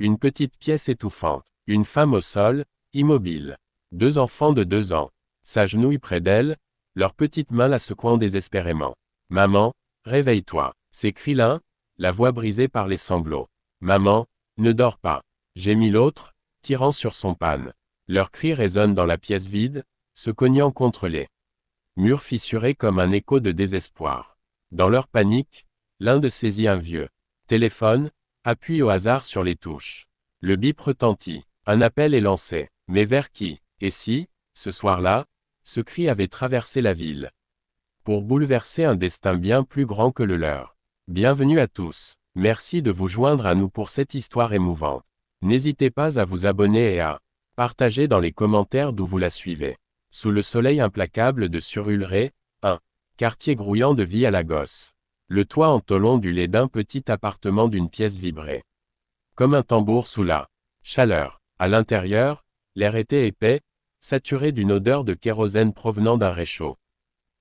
Une petite pièce étouffante. Une femme au sol, immobile. 2 enfants de 2 ans. S'agenouillent près d'elle, leurs petites mains la secouant désespérément. « Maman, réveille-toi » s'écrie l'un, la voix brisée par les sanglots. « Maman, ne dors pas » gémit l'autre, tirant sur son panne. Leurs cris résonnent dans la pièce vide, se cognant contre les murs fissurés comme un écho de désespoir. Dans leur panique, l'un d'eux saisit un vieux téléphone, appuie au hasard sur les touches. Le bip retentit. Un appel est lancé. Mais vers qui? Et si, ce soir-là, ce cri avait traversé la ville pour bouleverser un destin bien plus grand que le leur. Bienvenue à tous. Merci de vous joindre à nous pour cette histoire émouvante. N'hésitez pas à vous abonner et à partager dans les commentaires d'où vous la suivez. Sous le soleil implacable de Surulré, un quartier grouillant de vie à Lagos. Le toit en tôle ondulé d'un petit appartement d'une pièce vibrait comme un tambour sous la chaleur. À l'intérieur, l'air était épais, saturé d'une odeur de kérosène provenant d'un réchaud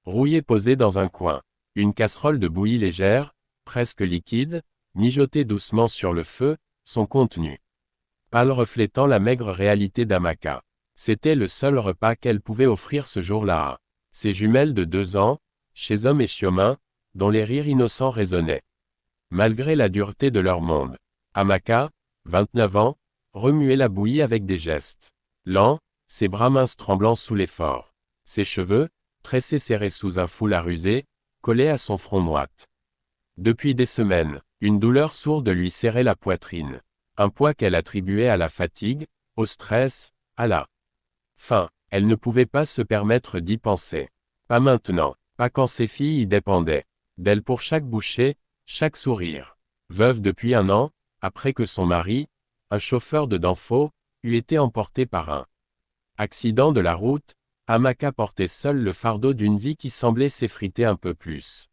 rouillé posé dans un coin. Une casserole de bouillie légère, presque liquide, mijotait doucement sur le feu, son contenu pâle reflétant la maigre réalité d'Amaka. C'était le seul repas qu'elle pouvait offrir ce jour-là à ses jumelles de 2 ans, chez Homme et Chiomin, dont les rires innocents résonnaient. Malgré la dureté de leur monde, Amaka, 29 ans, remuait la bouillie avec des gestes lents, ses bras minces tremblant sous l'effort. Ses cheveux, tressés serrés sous un foulard usé, collaient à son front moite. Depuis des semaines, une douleur sourde lui serrait la poitrine. Un poids qu'elle attribuait à la fatigue, au stress, à la faim. Elle ne pouvait pas se permettre d'y penser. Pas maintenant, pas quand ses filles y dépendaient d'elle pour chaque bouchée, chaque sourire. Veuve depuis 1 an, après que son mari, un chauffeur de Danfo, eût été emporté par un accident de la route, Amaka portait seule le fardeau d'une vie qui semblait s'effriter un peu plus.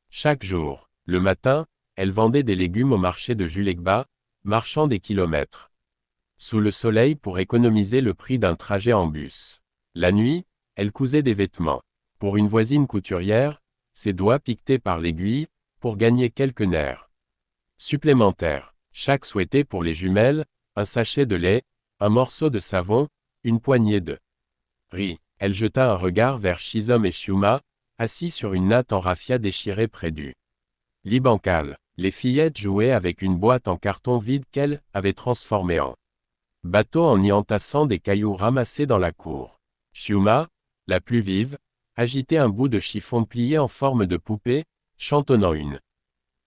Chaque jour, le matin, elle vendait des légumes au marché de Julegba, marchant des kilomètres sous le soleil pour économiser le prix d'un trajet en bus. La nuit, elle cousait des vêtements. Pour une voisine couturière, ses doigts piquetés par l'aiguille, pour gagner quelques nerfs supplémentaires. Chaque souhaitait pour les jumelles, un sachet de lait, un morceau de savon, une poignée de riz. Elle jeta un regard vers Shizom et Shiuma, assis sur une natte en raffia déchirée près du lit bancal. Les fillettes jouaient avec une boîte en carton vide qu'elle avait transformée en bateau en y entassant des cailloux ramassés dans la cour. Shiuma, la plus vive, agitait un bout de chiffon plié en forme de poupée, chantonnant une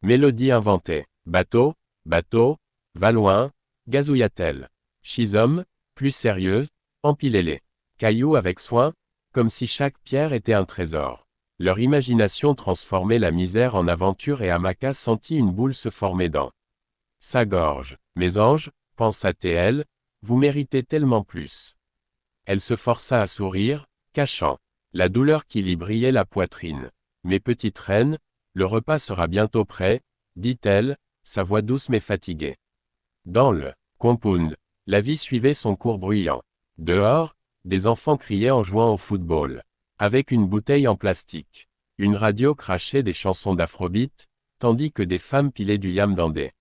mélodie inventée. Bateau, bateau, va loin, gazouilla-t-elle. Shizom, plus sérieuse, empilait les cailloux avec soin, comme si chaque pierre était un trésor. Leur imagination transformait la misère en aventure et Amaka sentit une boule se former dans sa gorge. Mes anges, pensa-t-elle, vous méritez tellement plus. Elle se força à sourire, cachant la douleur qui lui brillait la poitrine. Mes petites reines, le repas sera bientôt prêt, dit-elle, sa voix douce mais fatiguée. Dans le compound, la vie suivait son cours bruyant. Dehors, des enfants criaient en jouant au football. Avec une bouteille en plastique. Une radio crachait des chansons d'afrobeat, tandis que des femmes pilaient du yam dans des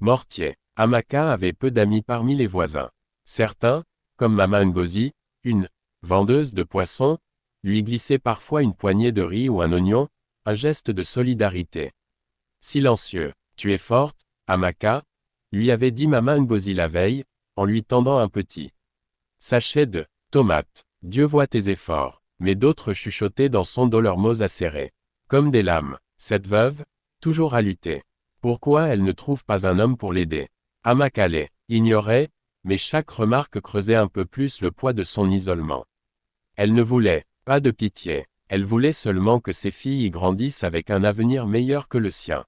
mortiers. Amaka avait peu d'amis parmi les voisins. Certains, comme Mama Ngozi, une vendeuse de poissons, lui glissaient parfois une poignée de riz ou un oignon, un geste de solidarité. Silencieux. Tu es forte, Amaka, lui avait dit Mama Ngozi la veille, en lui tendant un petit sachet de tomates. Dieu voit tes efforts. Mais d'autres chuchotaient dans son dos leurs mots acérés. Comme des lames. Cette veuve, toujours à lutter. Pourquoi elle ne trouve pas un homme pour l'aider? Amaka les ignorait, mais chaque remarque creusait un peu plus le poids de son isolement. Elle ne voulait pas de pitié. Elle voulait seulement que ses filles y grandissent avec un avenir meilleur que le sien.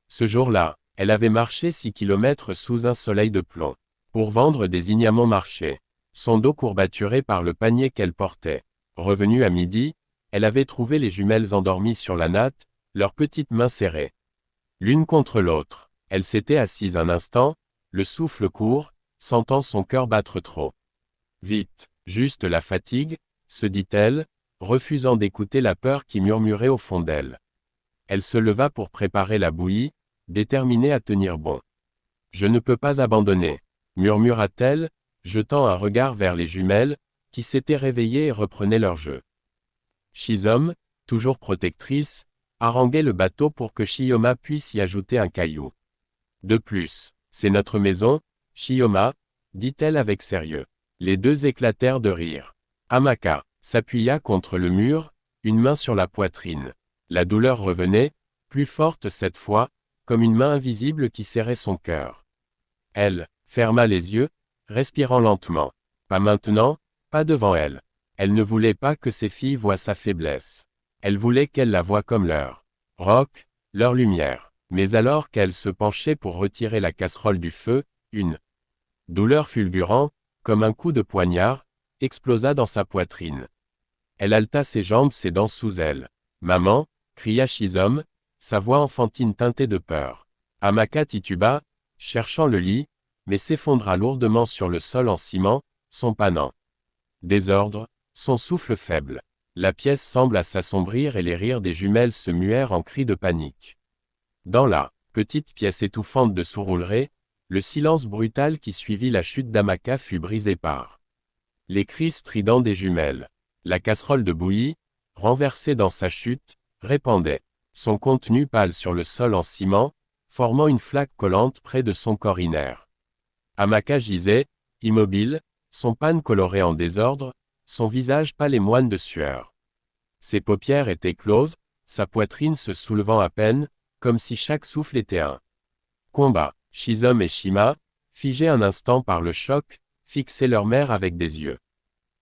Ce jour-là, elle avait marché 6 kilomètres sous un soleil de plomb. Pour vendre des ignamants marchés. Son dos courbaturé par le panier qu'elle portait. Revenue à midi, elle avait trouvé les jumelles endormies sur la natte, leurs petites mains serrées l'une contre l'autre. Elle s'était assise un instant, le souffle court, sentant son cœur battre trop vite. Juste la fatigue, se dit-elle, refusant d'écouter la peur qui murmurait au fond d'elle. Elle se leva pour préparer la bouillie, déterminée à tenir bon. Je ne peux pas abandonner, murmura-t-elle, jetant un regard vers les jumelles, qui s'étaient réveillées et reprenaient leur jeu. Shizome, toujours protectrice, haranguait le bateau pour que Shiyoma puisse y ajouter un caillou. De plus, c'est notre maison, Shiyoma, dit-elle avec sérieux. Les deux éclatèrent de rire. Amaka s'appuya contre le mur, une main sur la poitrine. La douleur revenait, plus forte cette fois, comme une main invisible qui serrait son cœur. Elle ferma les yeux, respirant lentement. Pas maintenant, pas devant elle. Elle ne voulait pas que ses filles voient sa faiblesse. Elle voulait qu'elle la voie comme leur roc, leur lumière. Mais alors qu'elle se penchait pour retirer la casserole du feu, une douleur fulgurante, comme un coup de poignard, explosa dans sa poitrine. Elle haleta ses jambes, ses dents sous elle. « Maman !» cria Shizome, sa voix enfantine teintée de peur. Amaka tituba, cherchant le lit, mais s'effondra lourdement sur le sol en ciment, son panant. Désordre, son souffle faible. La pièce sembla s'assombrir et les rires des jumelles se muèrent en cris de panique. Dans la petite pièce étouffante de Souroulré, le silence brutal qui suivit la chute d'Amaka fut brisé par les cris stridents des jumelles. La casserole de bouillie, renversée dans sa chute, répandait son contenu pâle sur le sol en ciment, formant une flaque collante près de son corps inerte. Amaka gisait, immobile, son panne coloré en désordre, son visage pâle et moine de sueur. Ses paupières étaient closes, sa poitrine se soulevant à peine, comme si chaque souffle était un combat. Shizome et Shima, figés un instant par le choc, fixaient leur mère avec des yeux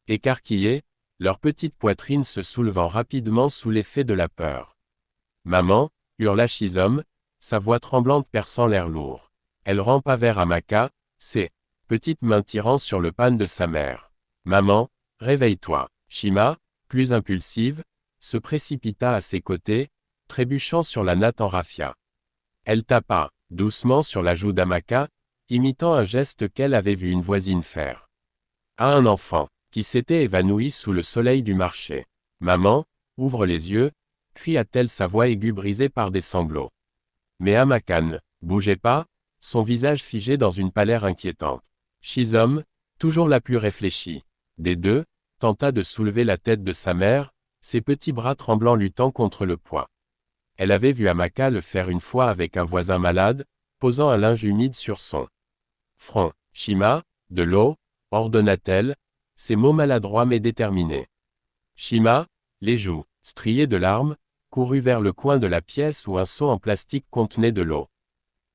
écarquillés, leur petite poitrine se soulevant rapidement sous l'effet de la peur. « Maman !» hurla Shizome, sa voix tremblante perçant l'air lourd. Elle rampa vers Amaka, ses petites mains tirant sur le panne de sa mère. « Maman, réveille-toi !» Shima, plus impulsive, se précipita à ses côtés, trébuchant sur la natte en raffia. Elle tapa doucement sur la joue d'Amaka, imitant un geste qu'elle avait vu une voisine faire à un enfant, qui s'était évanoui sous le soleil du marché. « Maman, ouvre les yeux !» cria-t-elle, sa voix aiguë brisée par des sanglots. Mais Amaka ne bougeait pas, son visage figé dans une pâleur inquiétante. Shizome, toujours la plus réfléchie des deux, tenta de soulever la tête de sa mère, ses petits bras tremblants luttant contre le poids. Elle avait vu Amaka le faire une fois avec un voisin malade, posant un linge humide sur son front. « Shima, de l'eau !» ordonna-t-elle, ses mots maladroits mais déterminés. Shima, les joues striées de larmes, courut vers le coin de la pièce où un seau en plastique contenait de l'eau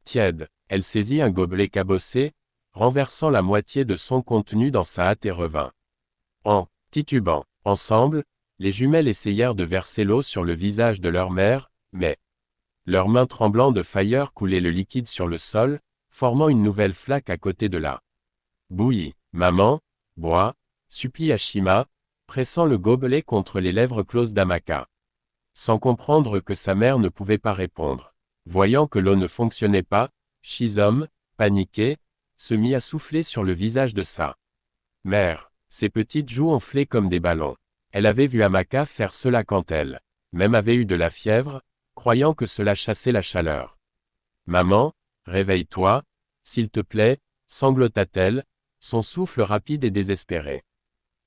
tiède. Elle saisit un gobelet cabossé, renversant la moitié de son contenu dans sa hâte et revint. En titubant, ensemble, les jumelles essayèrent de verser l'eau sur le visage de leur mère, mais leurs mains tremblantes de failleur coulaient le liquide sur le sol, formant une nouvelle flaque à côté de la bouillie. « Maman, bois !» supplia Shima, pressant le gobelet contre les lèvres closes d'Amaka. Sans comprendre que sa mère ne pouvait pas répondre. Voyant que l'eau ne fonctionnait pas, Shizome, paniqué, se mit à souffler sur le visage de sa mère. Ses petites joues enflaient comme des ballons. Elle avait vu Amaka faire cela quand elle même avait eu de la fièvre, croyant que cela chassait la chaleur. « Maman, réveille-toi, s'il te plaît !» sanglota-t-elle, son souffle rapide et désespéré.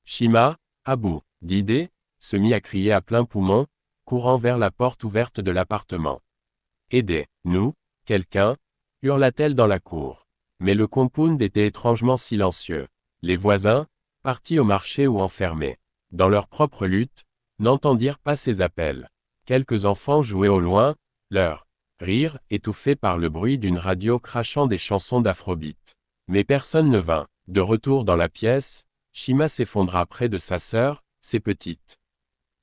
Shima, à bout d'idées, se mit à crier à plein poumon, courant vers la porte ouverte de l'appartement. « Aidez-nous, quelqu'un !» hurla-t-elle dans la cour. Mais le compound était étrangement silencieux. Les voisins, partis au marché ou enfermés dans leur propre lutte, n'entendirent pas ces appels. Quelques enfants jouaient au loin, leur rire étouffé par le bruit d'une radio crachant des chansons d'afrobeat. Mais personne ne vint. De retour dans la pièce, Shima s'effondra près de sa sœur, ses petites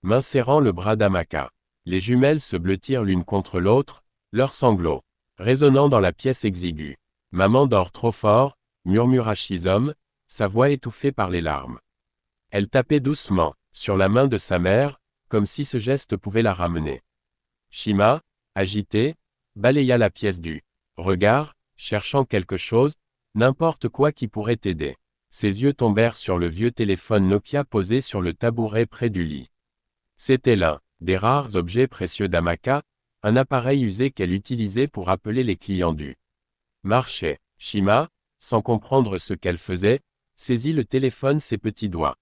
mains serrant le bras d'Amaka. Les jumelles se blottirent l'une contre l'autre, leurs sanglots résonnant dans la pièce exiguë. « Maman dort trop fort !» murmura Shizome, sa voix étouffée par les larmes. Elle tapait doucement sur la main de sa mère, comme si ce geste pouvait la ramener. Shima, agité, balaya la pièce du regard, cherchant quelque chose, n'importe quoi qui pourrait t'aider. Ses yeux tombèrent sur le vieux téléphone Nokia posé sur le tabouret près du lit. C'était l'un des rares objets précieux d'Amaka, un appareil usé qu'elle utilisait pour appeler les clients du marché. Shima, sans comprendre ce qu'elle faisait, saisit le téléphone ses petits doigts.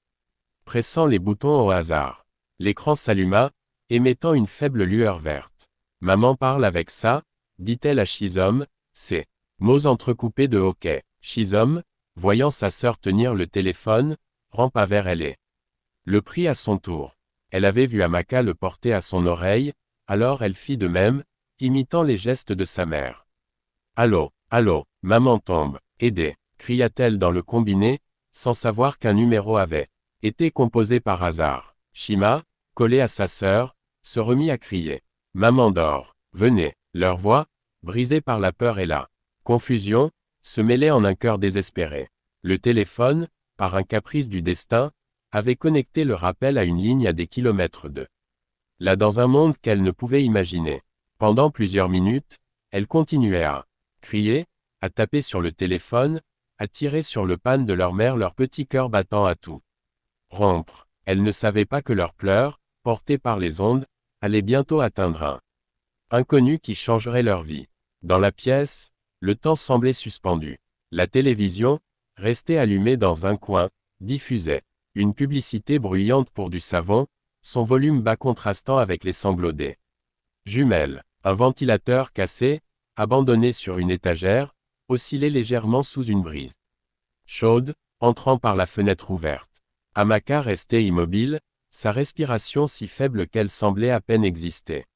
Pressant les boutons au hasard. L'écran s'alluma, émettant une faible lueur verte. Maman parle avec ça, dit-elle à Shizom, ces mots entrecoupés de hoquets. Shizom, voyant sa sœur tenir le téléphone, rampa vers elle et le prit à son tour. Elle avait vu Amaka le porter à son oreille, alors elle fit de même, imitant les gestes de sa mère. Allô, allô, maman tombe, aidez, cria-t-elle dans le combiné, sans savoir qu'un numéro avait été composé par hasard. Shima, collé à sa sœur, se remit à crier. Maman dort, venez, leur voix, brisée par la peur et la confusion, se mêlait en un cœur désespéré. Le téléphone, par un caprice du destin, avait connecté le rappel à une ligne à des kilomètres de là dans un monde qu'elle ne pouvait imaginer. Pendant plusieurs minutes, elle continuait à crier, à taper sur le téléphone, à tirer sur le pan de leur mère, leur petit cœur battant à tout rompre. Elle ne savait pas que leurs pleurs, portés par les ondes, allaient bientôt atteindre un inconnu qui changerait leur vie. Dans la pièce, le temps semblait suspendu. La télévision, restée allumée dans un coin, diffusait une publicité bruyante pour du savon, son volume bas contrastant avec les sanglots des jumelles. Un ventilateur cassé, abandonné sur une étagère, oscillait légèrement sous une brise chaude, entrant par la fenêtre ouverte. Amaka restait immobile, sa respiration si faible qu'elle semblait à peine exister.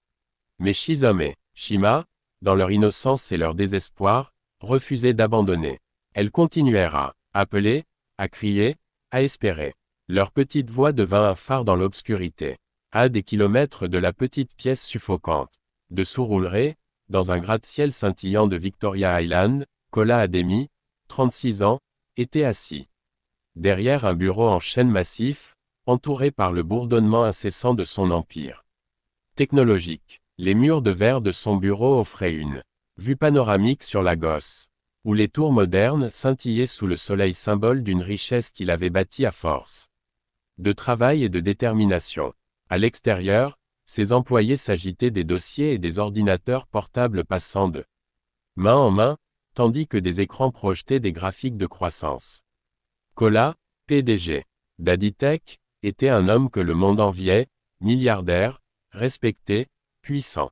Mais Shizom et Shima, dans leur innocence et leur désespoir, refusaient d'abandonner. Elles continuèrent à appeler, à crier, à espérer. Leur petite voix devint un phare dans l'obscurité. À des kilomètres de la petite pièce suffocante. Dessous roulerait, dans un gratte-ciel scintillant de Victoria Island, Kola Ademi, 36 ans, était assis. Derrière un bureau en chêne massif, entouré par le bourdonnement incessant de son empire technologique. Les murs de verre de son bureau offraient une vue panoramique sur Lagos, où les tours modernes scintillaient sous le soleil, symbole d'une richesse qu'il avait bâtie à force de travail et de détermination. À l'extérieur, ses employés s'agitaient des dossiers et des ordinateurs portables passant de main en main, tandis que des écrans projetaient des graphiques de croissance. Kola, PDG d'Aditech, était un homme que le monde enviait, milliardaire, respecté, puissant.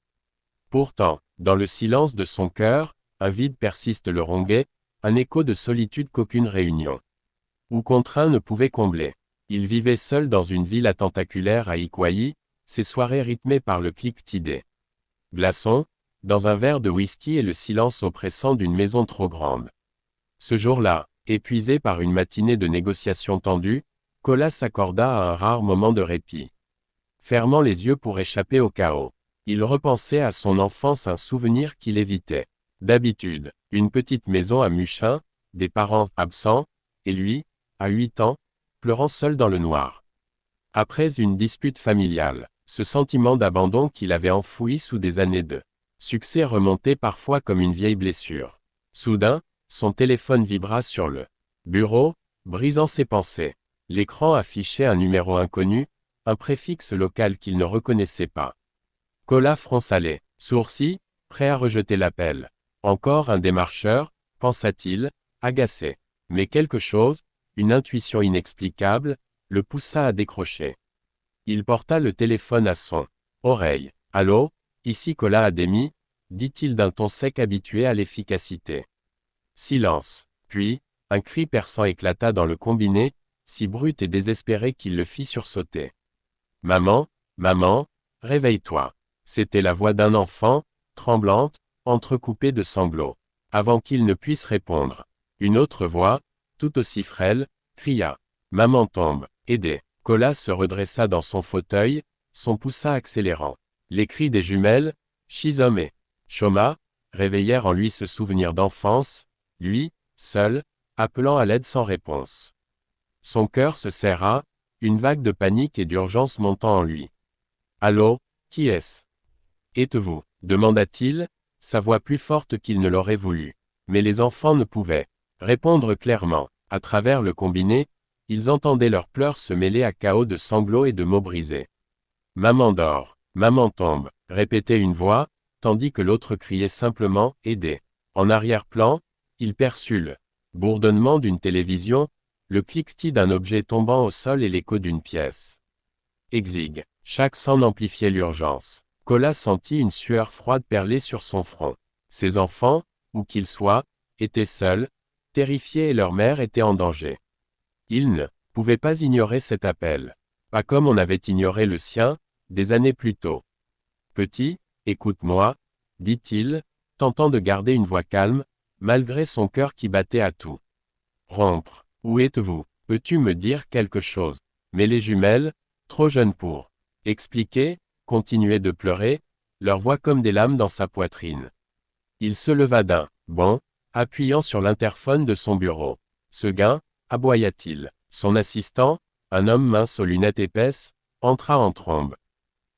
Pourtant, dans le silence de son cœur, un vide persiste le rongeait, un écho de solitude qu'aucune réunion ou contraint ne pouvait combler. Il vivait seul dans une ville à tentaculaire à Ikoyi, ses soirées rythmées par le cliquetis des glaçons, dans un verre de whisky et le silence oppressant d'une maison trop grande. Ce jour-là, épuisé par une matinée de négociations tendues, Kola s'accorda à un rare moment de répit. Fermant les yeux pour échapper au chaos, il repensait à son enfance, un souvenir qu'il évitait. D'habitude, une petite maison à Muchin, des parents absents, et lui, à 8 ans, pleurant seul dans le noir. Après une dispute familiale, ce sentiment d'abandon qu'il avait enfoui sous des années de succès remontait parfois comme une vieille blessure. Soudain, son téléphone vibra sur le bureau, brisant ses pensées. L'écran affichait un numéro inconnu, un préfixe local qu'il ne reconnaissait pas. Kola fronça les sourcils, prêt à rejeter l'appel. Encore un démarcheur, pensa-t-il, agacé. Mais quelque chose, une intuition inexplicable, le poussa à décrocher. Il porta le téléphone à son oreille. « Allô, ici Kola Ademi » dit-il d'un ton sec habitué à l'efficacité. Silence. Puis, un cri perçant éclata dans le combiné, si brut et désespéré qu'il le fit sursauter. « Maman, maman, réveille-toi » C'était la voix d'un enfant, tremblante, entrecoupée de sanglots. Avant qu'il ne puisse répondre, une autre voix, tout aussi frêle, cria. « Maman tombe, aidez » Kola se redressa dans son fauteuil, son poussant accélérant. Les cris des jumelles, Shizom et Shoma, réveillèrent en lui ce souvenir d'enfance, lui, seul, appelant à l'aide sans réponse. Son cœur se serra, une vague de panique et d'urgence montant en lui. « Allô, qui est-ce ? Êtes-vous » demanda-t-il, sa voix plus forte qu'il ne l'aurait voulu. Mais les enfants ne pouvaient répondre clairement. À travers le combiné, ils entendaient leurs pleurs se mêler à chaos de sanglots et de mots brisés. « Maman dort, maman tombe » répétait une voix, tandis que l'autre criait simplement « Aidez ». En arrière-plan, Il perçut le bourdonnement d'une télévision, le cliquetis d'un objet tombant au sol et l'écho d'une pièce exiguë. Chaque son amplifiait l'urgence. Colas sentit une sueur froide perler sur son front. Ses enfants, où qu'ils soient, étaient seuls, terrifiés et leur mère était en danger. Il ne pouvait pas ignorer cet appel. Pas comme on avait ignoré le sien, des années plus tôt. Petit, écoute-moi, dit-il, tentant de garder une voix calme, malgré son cœur qui battait à tout rompre. Où êtes-vous? Peux-tu me dire quelque chose? Mais les jumelles, trop jeunes pour expliquer, continuaient de pleurer, leur voix comme des lames dans sa poitrine. Il se leva d'un bond, appuyant sur l'interphone de son bureau. Seguin, aboya-t-il. Son assistant, un homme mince aux lunettes épaisses, entra en trombe.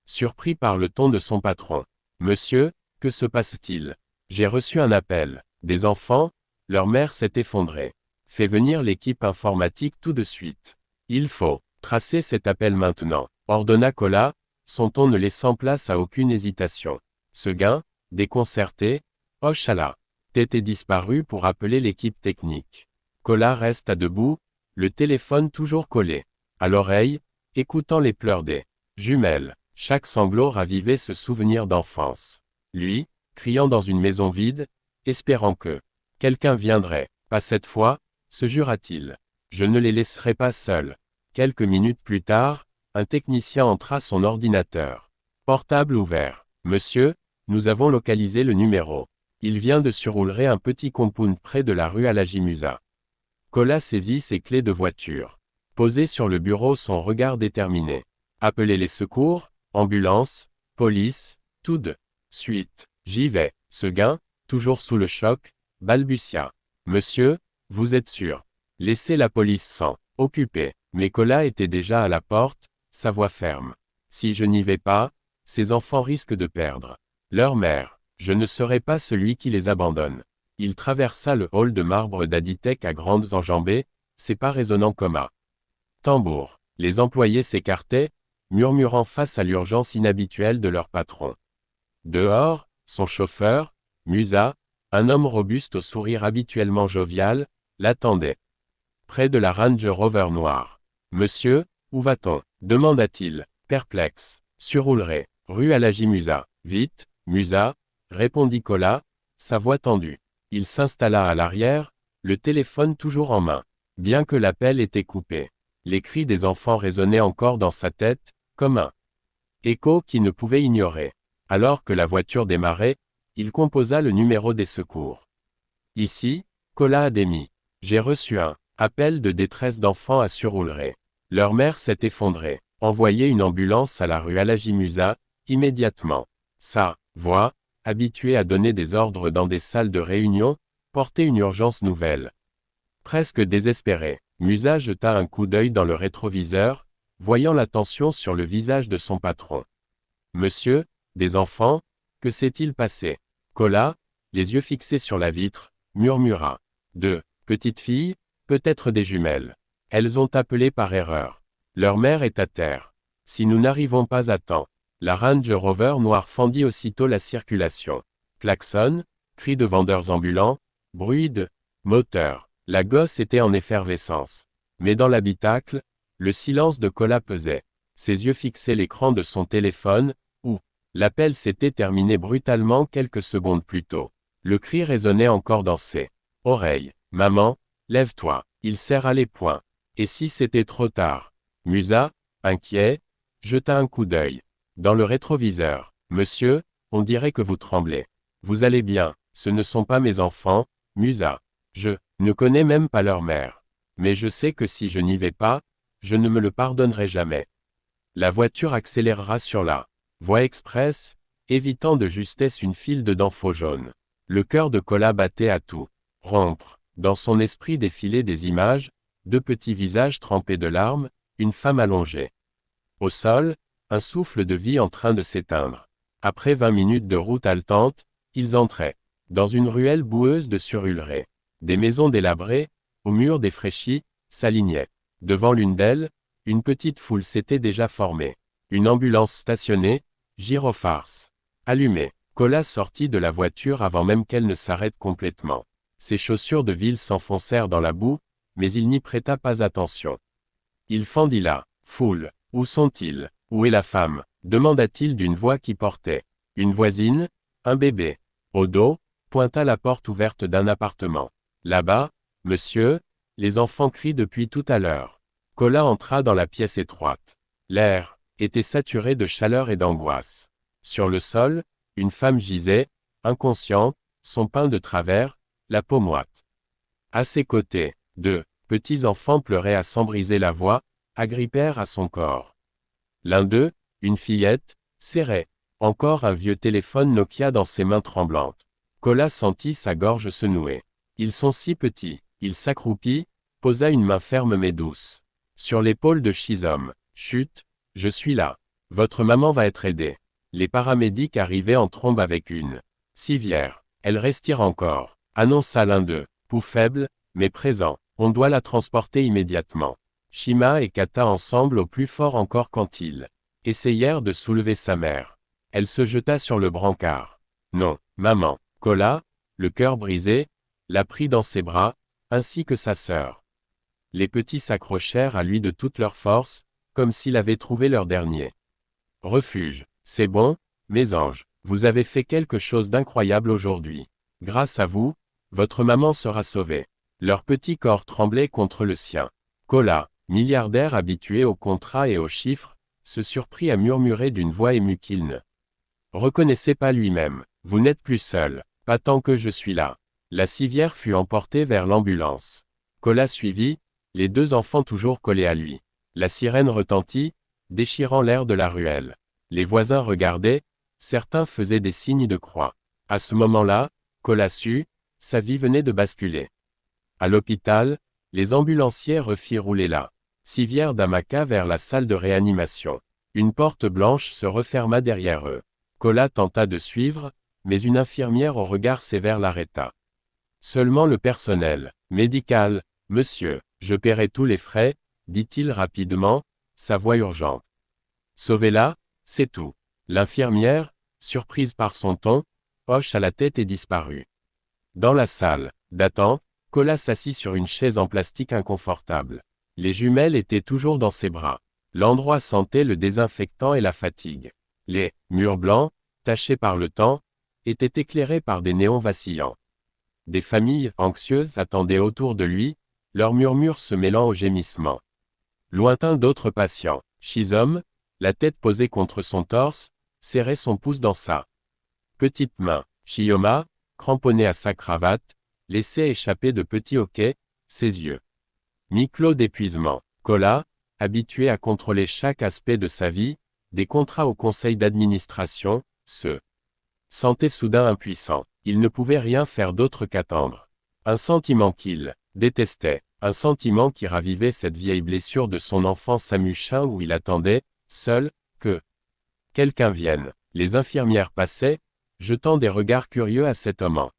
Surpris par le ton de son patron. Monsieur, que se passe-t-il? J'ai reçu un appel. Des enfants, leur mère s'est effondrée. Fais venir l'équipe informatique tout de suite. Il faut tracer cet appel maintenant, ordonna Colas, son ton ne laissant place à aucune hésitation. Seguin, déconcerté, hocha la tête et disparut pour appeler l'équipe technique. Colas resta debout, le téléphone toujours collé à l'oreille, écoutant les pleurs des jumelles. Chaque sanglot ravivait ce souvenir d'enfance. Lui, criant dans une maison vide, espérant que quelqu'un viendrait. Pas cette fois, se jura-t-il. Je ne les laisserai pas seuls. Quelques minutes plus tard, un technicien entra son ordinateur portable ouvert. Monsieur, nous avons localisé le numéro. Il vient de surrouler un petit compound près de la rue Alajimusa. Colas saisit ses clés de voiture. Posé sur le bureau, son regard déterminé. Appelez les secours, ambulance, police, tout de suite. J'y vais. Seguin, toujours sous le choc, balbutia. Monsieur, vous êtes sûr? Laissez la police s'en occuper. Mais Colas était déjà à la porte, sa voix ferme. Si je n'y vais pas, ces enfants risquent de perdre leur mère. Je ne serai pas celui qui les abandonne. Il traversa le hall de marbre d'Aditech à grandes enjambées, ses pas résonnant comme un tambour. Les employés s'écartaient, murmurant face à l'urgence inhabituelle de leur patron. Dehors, son chauffeur, Musa, un homme robuste au sourire habituellement jovial, l'attendait. Près de la Range Rover noire. Monsieur, où va-t-on? Demanda-t-il, perplexe. Surroulerai, rue Alajimusa. Vite, Musa, répondit Colas, sa voix tendue. Il s'installa à l'arrière, le téléphone toujours en main. Bien que l'appel était coupé, les cris des enfants résonnaient encore dans sa tête, comme un écho qui ne pouvait ignorer. Alors que la voiture démarrait, il composa le numéro des secours. Ici, Colas Ademi. J'ai reçu un appel de détresse d'enfants à Surrouleray. Leur mère s'est effondrée. Envoyez une ambulance à la rue Alajimusa, immédiatement. Sa voix, habituée à donner des ordres dans des salles de réunion, portait une urgence nouvelle. Presque désespéré, Musa jeta un coup d'œil dans le rétroviseur, voyant la tension sur le visage de son patron. Monsieur, des enfants, que s'est-il passé? Colas, les yeux fixés sur la vitre, murmura. Deux petites filles, peut-être des jumelles. Elles ont appelé par erreur. Leur mère est à terre. Si nous n'arrivons pas à temps. La Range Rover noire fendit aussitôt la circulation. Klaxon, cris de vendeurs ambulants, bruit de moteur. La gosse était en effervescence. Mais dans l'habitacle, le silence de Colas pesait. Ses yeux fixaient l'écran de son téléphone, où l'appel s'était terminé brutalement quelques secondes plus tôt. Le cri résonnait encore dans ses oreilles. Maman, lève-toi. Il serra les poings. Et si c'était trop tard? Musa, inquiet, jeta un coup d'œil. Dans le rétroviseur. Monsieur, on dirait que vous tremblez. Vous allez bien, ce ne sont pas mes enfants, Musa. Je ne connais même pas leur mère. Mais je sais que si je n'y vais pas, je ne me le pardonnerai jamais. La voiture accélérera sur la voie express, évitant de justesse une file de dents faux jaunes. Le cœur de Colas battait à tout rompre. Dans son esprit défilaient des images, deux petits visages trempés de larmes, une femme allongée au sol, un souffle de vie en train de s'éteindre. Après 20 minutes de route haletante, ils entraient dans une ruelle boueuse de Surrouleray. Des maisons délabrées, aux murs défraîchis, s'alignaient. Devant l'une d'elles, une petite foule s'était déjà formée. Une ambulance stationnée, gyrophares allumés. Colas sortit de la voiture avant même qu'elle ne s'arrête complètement. Ses chaussures de ville s'enfoncèrent dans la boue, mais il n'y prêta pas attention. Il fendit la foule. Où sont-ils? Où est la femme? Demanda-t-il d'une voix qui portait. Une voisine? Un bébé? Au dos, pointa la porte ouverte d'un appartement. Là-bas, monsieur, les enfants crient depuis tout à l'heure. Colas entra dans la pièce étroite. L'air était saturé de chaleur et d'angoisse. Sur le sol, une femme gisait, inconsciente, son pain de travers, la peau moite. À ses côtés, deux petits enfants pleuraient à s'en briser la voix, agrippèrent à son corps. L'un d'eux, une fillette, serrait encore un vieux téléphone Nokia dans ses mains tremblantes. Colas sentit sa gorge se nouer. Ils sont si petits. Il s'accroupit, posa une main ferme mais douce sur l'épaule de Chisholm. Chut, je suis là. Votre maman va être aidée. Les paramédics arrivaient en trombe avec une civière. Elle respire encore, annonça l'un d'eux. Pouls faible, mais présent. On doit la transporter immédiatement. Shima et Kata ensemble au plus fort encore quand ils essayèrent de soulever sa mère. Elle se jeta sur le brancard. Non, maman. Colas, le cœur brisé, la prit dans ses bras, ainsi que sa sœur. Les petits s'accrochèrent à lui de toute leur force, comme s'il avait trouvé leur dernier refuge. C'est bon, mes anges, vous avez fait quelque chose d'incroyable aujourd'hui. Grâce à vous, votre maman sera sauvée. Leur petit corps tremblait contre le sien. Colas, milliardaire habitué aux contrats et aux chiffres, se surprit à murmurer d'une voix émue qu'il ne reconnaissait pas lui-même. Vous n'êtes plus seul, pas tant que je suis là. La civière fut emportée vers l'ambulance. Colas suivit, les deux enfants toujours collés à lui. La sirène retentit, déchirant l'air de la ruelle. Les voisins regardaient, certains faisaient des signes de croix. À ce moment-là, Colas sut, sa vie venait de basculer. À l'hôpital, les ambulanciers refirent rouler la civière d'Amaka vers la salle de réanimation. Une porte blanche se referma derrière eux. Colas tenta de suivre, mais une infirmière au regard sévère l'arrêta. Seulement le personnel médical, monsieur, je paierai tous les frais, dit-il rapidement, sa voix urgente. Sauvez-la, c'est tout. L'infirmière, surprise par son ton, hocha la tête et disparut. Dans la salle d'attente, Colas s'assit sur une chaise en plastique inconfortable. Les jumelles étaient toujours dans ses bras. L'endroit sentait le désinfectant et la fatigue. Les murs blancs, tachés par le temps, étaient éclairés par des néons vacillants. Des familles anxieuses attendaient autour de lui, leurs murmures se mêlant aux gémissements. Lointain d'autres patients. Chisholm, la tête posée contre son torse, serrait son pouce dans sa petite main. Chioma, cramponné à sa cravate, laissait échapper de petits hoquets, ses yeux mi-clos d'épuisement. Colas, habitué à contrôler chaque aspect de sa vie, des contrats au conseil d'administration, se sentait soudain impuissant. Il ne pouvait rien faire d'autre qu'attendre. Un sentiment qu'il détestait, un sentiment qui ravivait cette vieille blessure de son enfance à Muchin où il attendait, seul, que quelqu'un vienne. Les infirmières passaient, jetant des regards curieux à cet homme en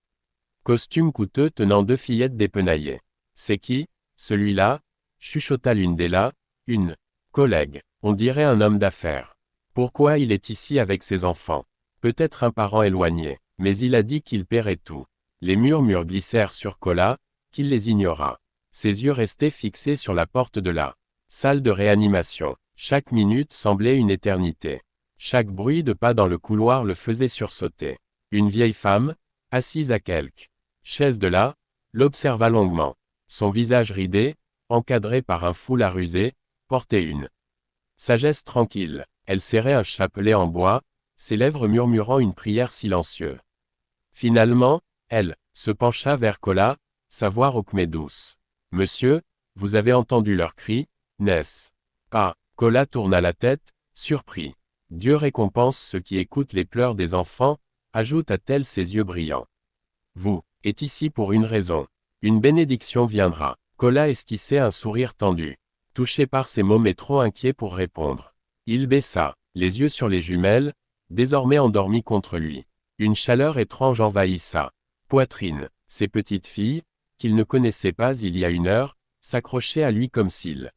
costume coûteux tenant deux fillettes dépenaillées. C'est qui, celui-là? Chuchota l'une des là, une collègue. On dirait un homme d'affaires. Pourquoi il est ici avec ses enfants? Peut-être un parent éloigné, mais il a dit qu'il paierait tout. Les murmures glissèrent sur Colas, qu'il les ignora. Ses yeux restaient fixés sur la porte de la salle de réanimation. Chaque minute semblait une éternité. Chaque bruit de pas dans le couloir le faisait sursauter. Une vieille femme, assise à quelques chaises de là, l'observa longuement. Son visage ridé, encadré par un foulard usé, portait une sagesse tranquille. Elle serrait un chapelet en bois, ses lèvres murmurant une prière silencieuse. Finalement, elle se pencha vers Colas, sa voix rauque mais douce. « Monsieur, vous avez entendu leurs cris, n'est-ce pas ?» Colas tourna la tête, surpris. « Dieu récompense ceux qui écoutent les pleurs des enfants », ajouta-t-elle ses yeux brillants. « Vous êtes ici pour une raison. Une bénédiction viendra. » Colas esquissait un sourire tendu. Touché par ces mots mais trop inquiet pour répondre. Il baissa, les yeux sur les jumelles, désormais endormies contre lui. Une chaleur étrange envahit sa poitrine. Ces petites filles, qu'il ne connaissait pas il y a une heure, s'accrochaient à lui comme s'il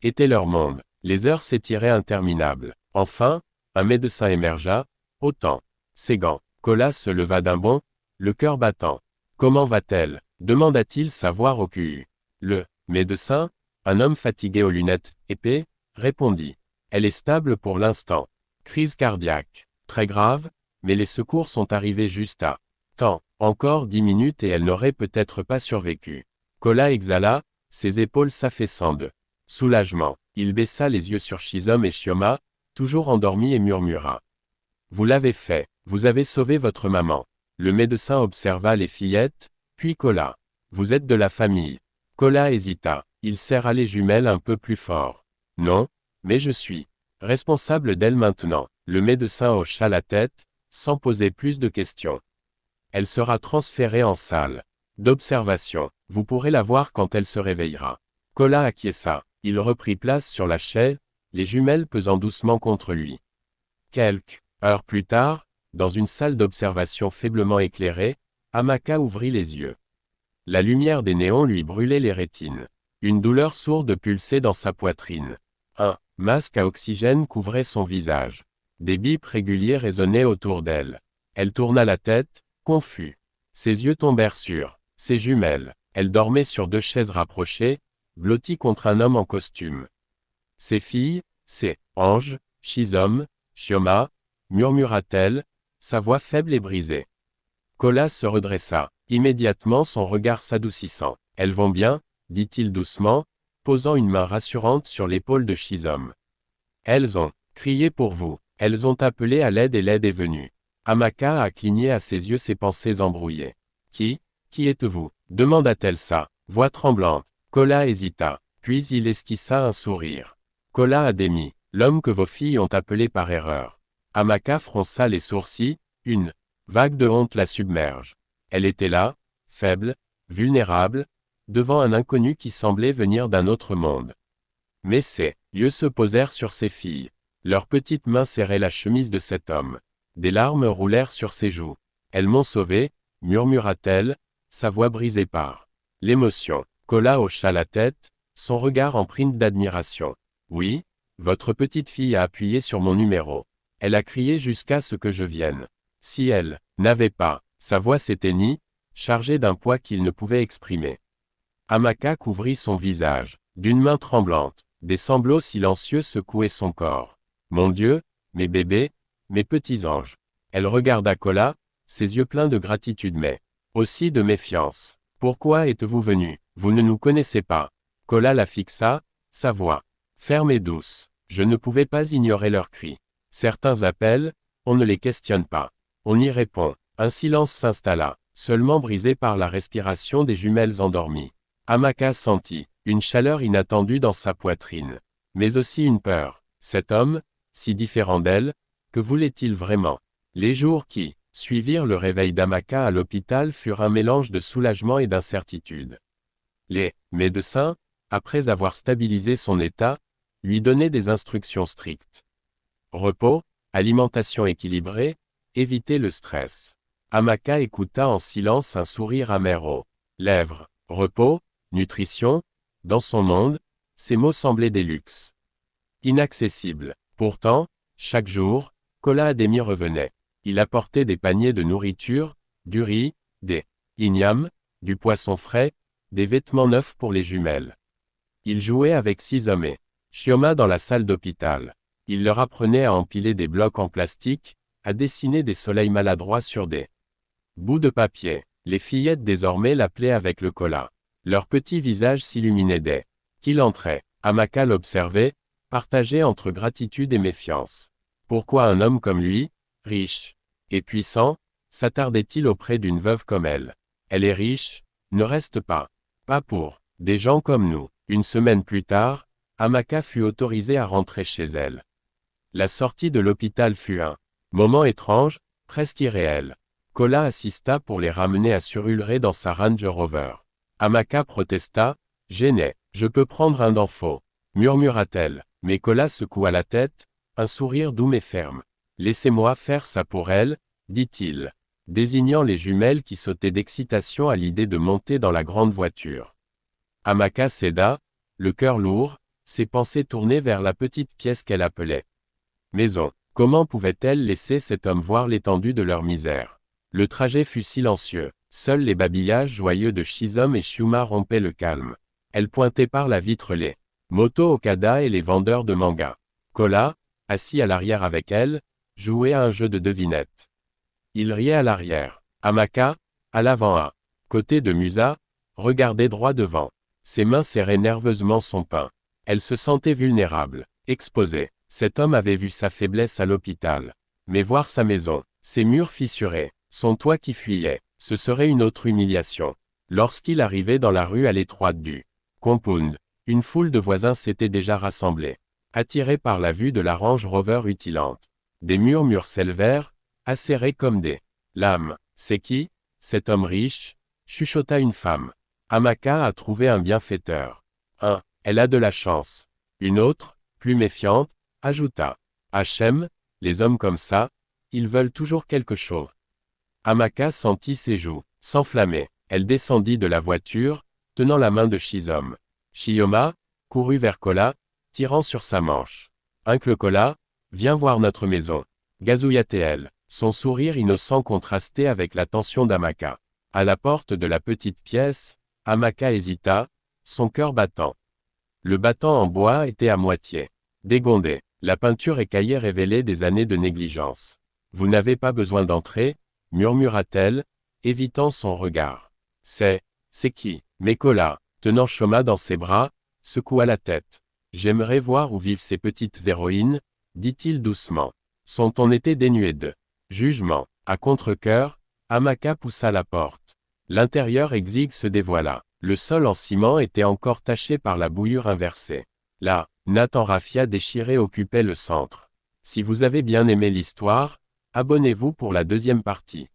était leur monde. Les heures s'étiraient interminables. Enfin, un médecin émergea, ôtant ses gants. Colas se leva d'un bond, le cœur battant. « Comment va-t-elle » demanda-t-il sa voix rocailleuse. Le médecin, un homme fatigué aux lunettes épais, répondit. Elle est stable pour l'instant. Crise cardiaque. Très grave, mais les secours sont arrivés juste à temps. Encore 10 minutes et elle n'aurait peut-être pas survécu. Kola exhala, ses épaules s'affaissant de soulagement. Il baissa les yeux sur Shizome et Shioma, toujours endormis et murmura. Vous l'avez fait, vous avez sauvé votre maman. Le médecin observa les fillettes, puis Kola. Vous êtes de la famille. Kola hésita, il serra les jumelles un peu plus fort. Non, mais je suis responsable d'elle maintenant. Le médecin hocha la tête, sans poser plus de questions. Elle sera transférée en salle d'observation. Vous pourrez la voir quand elle se réveillera. Kola acquiesça. Il reprit place sur la chaise, les jumelles pesant doucement contre lui. Quelques heures plus tard, dans une salle d'observation faiblement éclairée, Amaka ouvrit les yeux. La lumière des néons lui brûlait les rétines. Une douleur sourde pulsait dans sa poitrine. Un masque à oxygène couvrait son visage. Des bips réguliers résonnaient autour d'elle. Elle tourna la tête, confus. Ses yeux tombèrent sur ses jumelles. Elle dormait sur 2 chaises rapprochées, blottie contre un homme en costume. Ses filles, ses anges, Shizome, Shioma, murmura-t-elle, sa voix faible et brisée. Kola se redressa, immédiatement son regard s'adoucissant. Elles vont bien, dit-il doucement, posant une main rassurante sur l'épaule de Shizome. Elles ont crié pour vous, elles ont appelé à l'aide et l'aide est venue. Amaka a cligné à ses yeux ses pensées embrouillées. Qui êtes-vous demanda-t-elle sa voix tremblante. Kola hésita, puis il esquissa un sourire. Kola a démis, l'homme que vos filles ont appelé par erreur. Amaka fronça les sourcils, une vague de honte la submerge. Elle était là, faible, vulnérable, devant un inconnu qui semblait venir d'un autre monde. Mais ses yeux se posèrent sur ses filles. Leurs petites mains serraient la chemise de cet homme. Des larmes roulèrent sur ses joues. Elles m'ont sauvée, murmura-t-elle, sa voix brisée par l'émotion. Kola hocha la tête, son regard empreint d'admiration. Oui, votre petite fille a appuyé sur mon numéro. Elle a crié jusqu'à ce que je vienne. Si elle n'avait pas, sa voix s'éteignit, chargée d'un poids qu'il ne pouvait exprimer. Amaka couvrit son visage. D'une main tremblante, des sanglots silencieux secouaient son corps. Mon Dieu, mes bébés, mes petits anges. Elle regarda Kola, ses yeux pleins de gratitude mais aussi de méfiance. Pourquoi êtes-vous venu? Vous ne nous connaissez pas. Kola la fixa, sa voix ferme et douce. Je ne pouvais pas ignorer leurs cris. Certains appellent, on ne les questionne pas. On y répond. Un silence s'installa, seulement brisé par la respiration des jumelles endormies. Amaka sentit une chaleur inattendue dans sa poitrine, mais aussi une peur. Cet homme, si différent d'elle, que voulait-il vraiment? Les jours qui suivirent le réveil d'Amaka à l'hôpital furent un mélange de soulagement et d'incertitude. Les médecins, après avoir stabilisé son état, lui donnaient des instructions strictes. Repos, alimentation équilibrée, éviter le stress. Amaka écouta en silence un sourire amer aux lèvres. Repos, nutrition, dans son monde, ces mots semblaient des luxes inaccessibles. Pourtant, chaque jour, Kola Ademi revenait. Il apportait des paniers de nourriture, du riz, des ignames, du poisson frais, des vêtements neufs pour les jumelles. Il jouait avec Shizome et Shioma dans la salle d'hôpital. Il leur apprenait à empiler des blocs en plastique, à dessiner des soleils maladroits sur des bouts de papier. Les fillettes désormais l'appelaient avec le Kola. Leurs petits visages s'illuminaient dès qu'il entrait. Amaka l'observait, partagé entre gratitude et méfiance. Pourquoi un homme comme lui, riche et puissant, s'attardait-il auprès d'une veuve comme elle? Elle est riche, ne reste pas pour des gens comme nous. Une semaine plus tard, Amaka fut autorisée à rentrer chez elle. La sortie de l'hôpital fut un moment étrange, presque irréel. Kola assista pour les ramener à Surulere dans sa Range Rover. Amaka protesta, gênée. Je peux prendre un d'enfant, murmura-t-elle. Mais Kola secoua la tête, un sourire doux mais ferme. Laissez-moi faire ça pour elle, dit-il, désignant les jumelles qui sautaient d'excitation à l'idée de monter dans la grande voiture. Amaka céda, le cœur lourd, ses pensées tournées vers la petite pièce qu'elle appelait maison. Comment pouvait-elle laisser cet homme voir l'étendue de leur misère? Le trajet fut silencieux. Seuls les babillages joyeux de Shizom et Shuma rompaient le calme. Elle pointait par la vitre les Moto Okada et les vendeurs de manga. Kola, assis à l'arrière avec elle, jouait à un jeu de devinette. Il riait à l'arrière. Amaka, à l'avant à côté de Musa, regardait droit devant. Ses mains serraient nerveusement son pain. Elle se sentait vulnérable, exposée. Cet homme avait vu sa faiblesse à l'hôpital. Mais voir sa maison, ses murs fissurés, son toit qui fuyait, ce serait une autre humiliation. Lorsqu'il arrivait dans la rue à l'étroite du compound, une foule de voisins s'était déjà rassemblée, attirés par la vue de la Range Rover rutilante. Des murmures s'élevèrent, acérés comme des lames. C'est qui, cet homme riche? Chuchota une femme. Amaka a trouvé un bienfaiteur. Elle a de la chance. Une autre, plus méfiante, ajouta. Hachem, les hommes comme ça, ils veulent toujours quelque chose. Amaka sentit ses joues s'enflammer. Elle descendit de la voiture, tenant la main de Shizom. Shiyoma courut vers Kola, tirant sur sa manche. Uncle Kola, viens voir notre maison. Gazouilla-t-elle. Son sourire innocent contrastait avec la tension d'Amaka. À la porte de la petite pièce, Amaka hésita, son cœur battant. Le battant en bois était à moitié dégondé. La peinture écaillée révélait des années de négligence. Vous n'avez pas besoin d'entrer, murmura-t-elle, évitant son regard. C'est qui? Mais Kola, tenant Shoma dans ses bras, secoua la tête. J'aimerais voir où vivent ces petites héroïnes, dit-il doucement. Son ton était dénué de jugement. À contre-cœur, Amaka poussa la porte. L'intérieur exigu se dévoila. Le sol en ciment était encore taché par la bouillie inversée. Là, Nathan raffia déchiré occupait le centre. Si vous avez bien aimé l'histoire, abonnez-vous pour la deuxième partie.